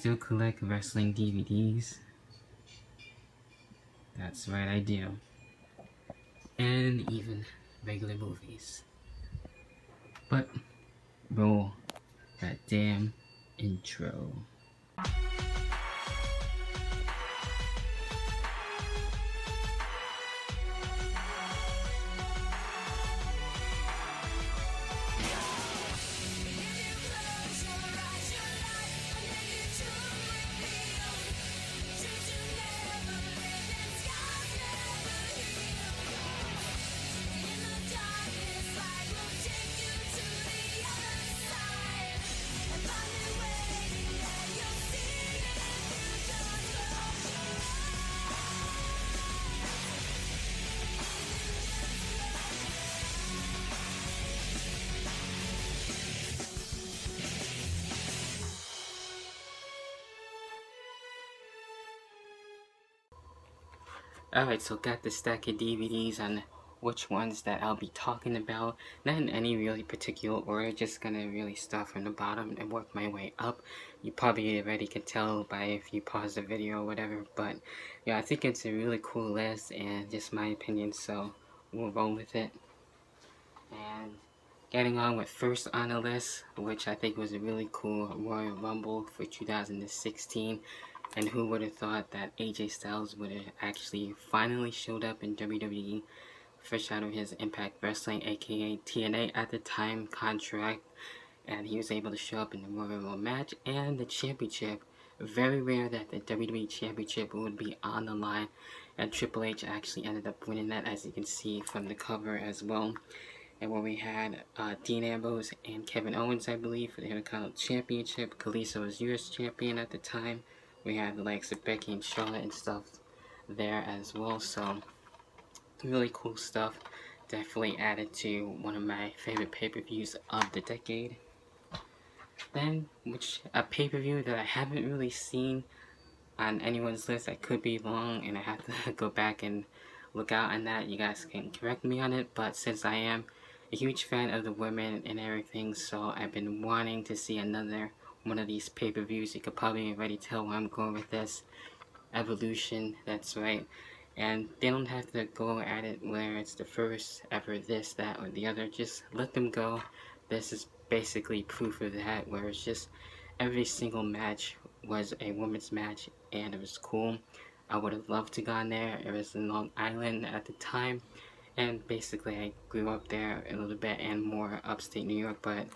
still collect wrestling DVDs? That's right, I do. And even regular movies. But roll that damn intro. Alright, so got the stack of DVDs on which ones that I'll be talking about. Not in any really particular order, just gonna really start from the bottom and work my way up. You probably already can tell by if you pause the video or whatever, but yeah, I think it's a really cool list and just my opinion, so we'll roll with it. And getting on with first on the list, which I think was a really cool Royal Rumble for 2016. And who would have thought that AJ Styles would have actually finally showed up in WWE, fresh out of his Impact Wrestling, aka TNA at the time contract, and he was able to show up in the Royal Rumble match and the championship. Very rare that the WWE Championship would be on the line, and Triple H actually ended up winning that, as you can see from the cover as well. And where we had Dean Ambrose and Kevin Owens, I believe, for the Intercontinental Championship. Kalisto was US Champion at the time. We had the likes of Becky and Charlotte and stuff there as well. So, really cool stuff. Definitely added to one of my favorite pay-per-views of the decade. Then, a pay-per-view that I haven't really seen on anyone's list. I could be wrong, and I have to go back and look out on that. You guys can correct me on it, but since I am a huge fan of the women and everything, so I've been wanting to see another one of these pay-per-views. You could probably already tell where I'm going with this. Evolution, that's right. And they don't have to go at it where it's the first ever this, that, or the other. Just let them go. This is basically proof of that, where it's just every single match was a women's match, and it was cool. I would have loved to gone there. It was in Long Island at the time, and basically I grew up there a little bit and more upstate New York, but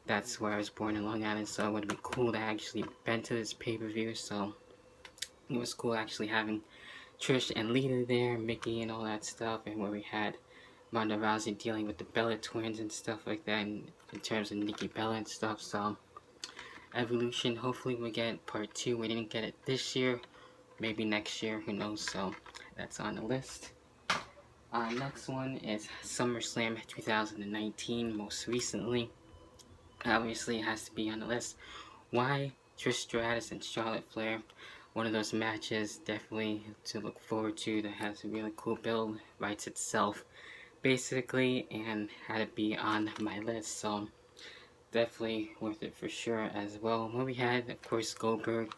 that's where I was born in Long Island, so it would have been cool to actually been to this pay-per-view. So it was cool actually having Trish and Lita there, Mickey and all that stuff, and where we had Ronda Rousey dealing with the Bella twins and stuff like that, in terms of Nikki Bella and stuff. So Evolution, hopefully we'll get part 2. We didn't get it this year, maybe next year, who knows. So that's on the list. Next one is SummerSlam 2019, most recently. Obviously it has to be on the list. Why? Trish Stratus and Charlotte Flair. One of those matches definitely to look forward to, that has a really cool build, writes itself basically, and had it be on my list, so definitely worth it for sure as well. When we had, of course, Goldberg,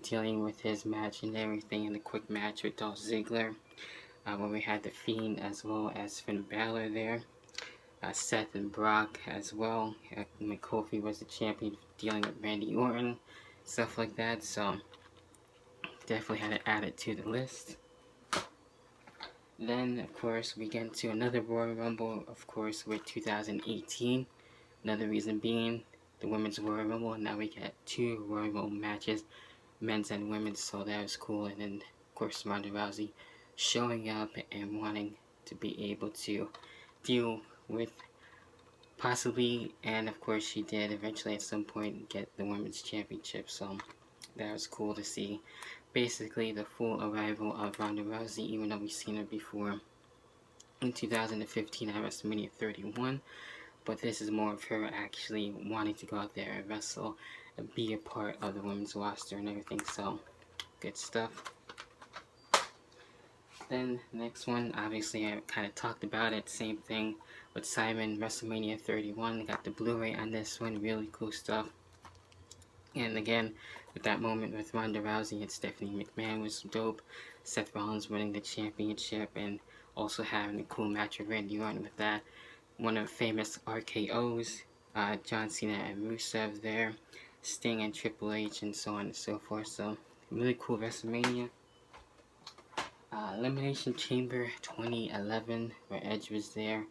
dealing with his match and everything in the quick match with Dolph Ziggler. When we had The Fiend as well as Finn Balor there. Seth and Brock as well. When Kofi was the champion, dealing with Randy Orton, stuff like that. So definitely had to add it to the list. Then, of course, we get into another Royal Rumble, of course, with 2018. Another reason being the Women's Royal Rumble. Now we get 2 Royal Rumble matches, men's and women's, so that was cool. And then, of course, Ronda Rousey showing up and wanting to be able to deal with possibly, and of course she did eventually at some point get the Women's Championship, so that was cool to see. Basically the full arrival of Ronda Rousey, even though we've seen her before in 2015 at WrestleMania 31, but this is more of her actually wanting to go out there and wrestle and be a part of the women's roster and everything, so good stuff. Then next one, obviously I kind of talked about it, same thing with Simon, WrestleMania 31. Got the Blu-ray on this one, really cool stuff. And again, with that moment with Ronda Rousey and Stephanie McMahon was dope. Seth Rollins winning the championship and also having a cool match with Randy Orton with that. One of the famous RKO's, John Cena and Rusev there, Sting and Triple H, and so on and so forth. So, really cool WrestleMania. Elimination Chamber 2011, where Edge was there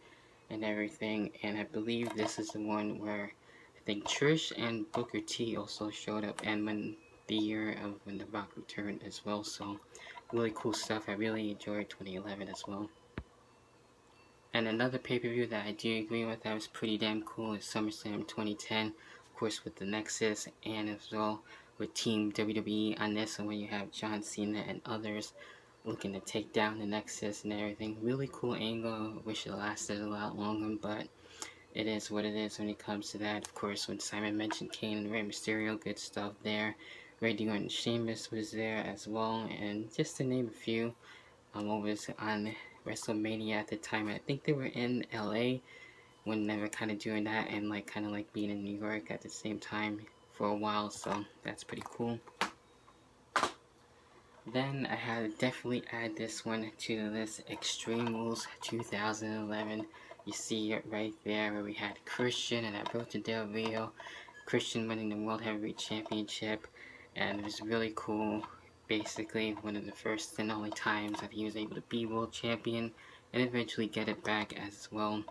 and everything. And I believe this is the one where I think Trish and Booker T also showed up, and when the year of when The Rock returned as well. So, really cool stuff. I really enjoyed 2011 as well. And another pay-per-view that I do agree with that was pretty damn cool is SummerSlam 2010, of course with the Nexus, and as well with Team WWE on this one, when you have John Cena and others looking to take down the Nexus and everything. Really cool angle. Wish it lasted a lot longer, but it is what it is when it comes to that. Of course, when Simon mentioned Kane and Rey Mysterio, good stuff there. Randy Orton and Sheamus was there as well, and just to name a few. What was on WrestleMania at the time. I think they were in LA when they were kind of doing that, and like kind of like being in New York at the same time for a while, so that's pretty cool. Then I had to definitely add this one to the list, Extreme Rules 2011. You see it right there where we had Christian and Alberto Del Rio. Christian winning the World Heavyweight Championship, and it was really cool. Basically, one of the first and only times that he was able to be World Champion and eventually get it back as well,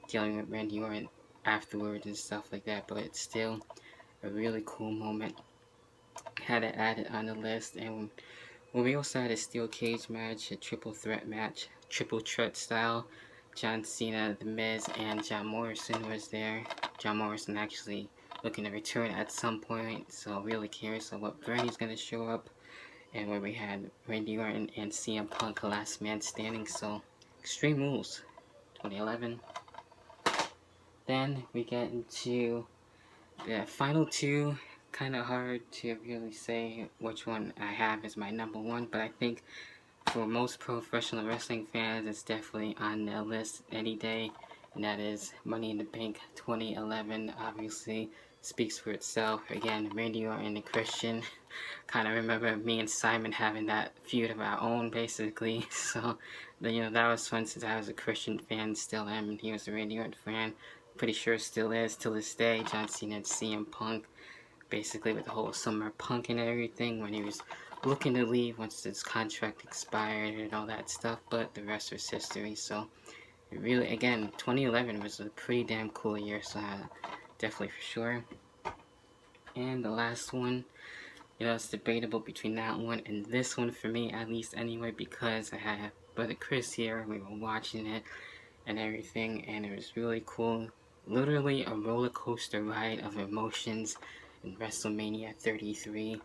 dealing with Randy Orton afterwards and stuff like that, but it's still a really cool moment. Had to add it on the list. And we also had a steel cage match, a triple threat match, triple threat style. John Cena, The Miz, and John Morrison was there. John Morrison actually looking to return at some point, so really curious of what Bernie's going to show up. And where we had Randy Orton and CM Punk last man standing, so Extreme Rules 2011. Then we get into the final two. Kind of hard to really say which one I have as my number one, but I think for most professional wrestling fans, it's definitely on the list any day, and that is Money in the Bank 2011. Obviously, speaks for itself. Again, Randy Orton and Christian. Kind of remember me and Simon having that feud of our own, basically. So, that was fun since I was a Christian fan, still am, and he was a Randy Orton fan. Pretty sure still is till this day. John Cena and CM Punk, basically with the whole Summer Punk and everything, when he was looking to leave once his contract expired and all that stuff, but the rest was history. So it really, again, 2011 was a pretty damn cool year, so definitely for sure. And the last one, it's debatable between that one and this one for me, at least anyway, because I had brother Chris here, we were watching it and everything, and it was really cool. Literally a roller coaster ride of emotions in WrestleMania 33.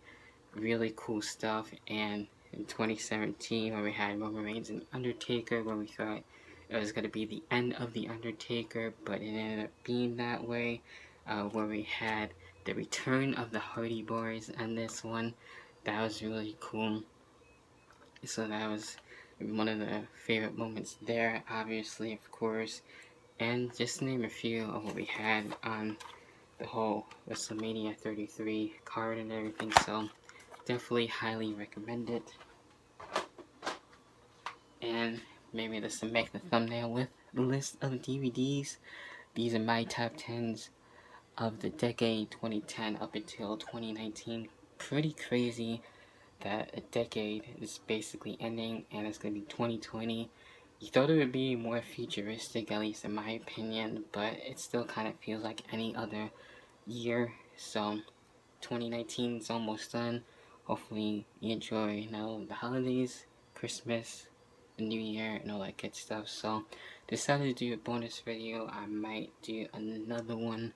Really cool stuff. And in 2017, where we had Roman Reigns and Undertaker, where we thought it was going to be the end of the Undertaker, but it ended up being that way. Where we had the return of the Hardy Boys on this one. That was really cool. So that was one of the favorite moments there, obviously, of course. And just to name a few of what we had on the whole WrestleMania 33 card and everything, so definitely highly recommend it. And maybe this will make the thumbnail with the list of DVDs. These are my top 10s of the decade 2010 up until 2019. Pretty crazy that a decade is basically ending and it's going to be 2020. You thought it would be more futuristic, at least in my opinion, but it still kind of feels like any other year. So 2019 is almost done. Hopefully you enjoy, the holidays, Christmas, the New Year, and all that good stuff. So decided to do a bonus video. I might do another one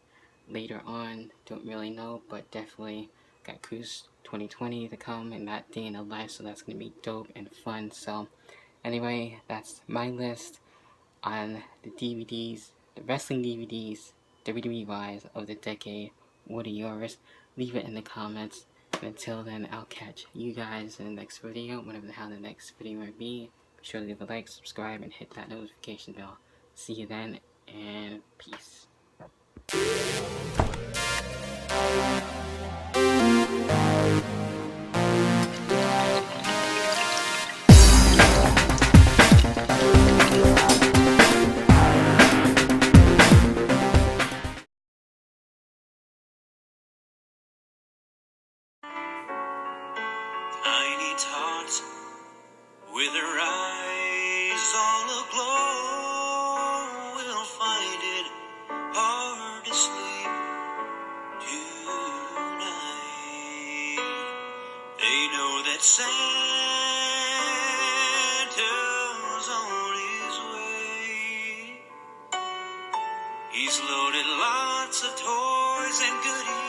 later on. Don't really know, but definitely got Cruise 2020 to come and that day in a life, so that's gonna be dope and fun. So anyway, that's my list on the DVDs, the wrestling DVDs, WWE wise, of the decade. What are yours? Leave it in the comments. And until then, I'll catch you guys in the next video, whatever the hell the next video might be. Be sure to leave a like, subscribe, and hit that notification bell. See you then, and peace. hearts with her eyes all aglow will find it hard to sleep tonight. They know that Santa's on his way. He's loaded lots of toys and goodies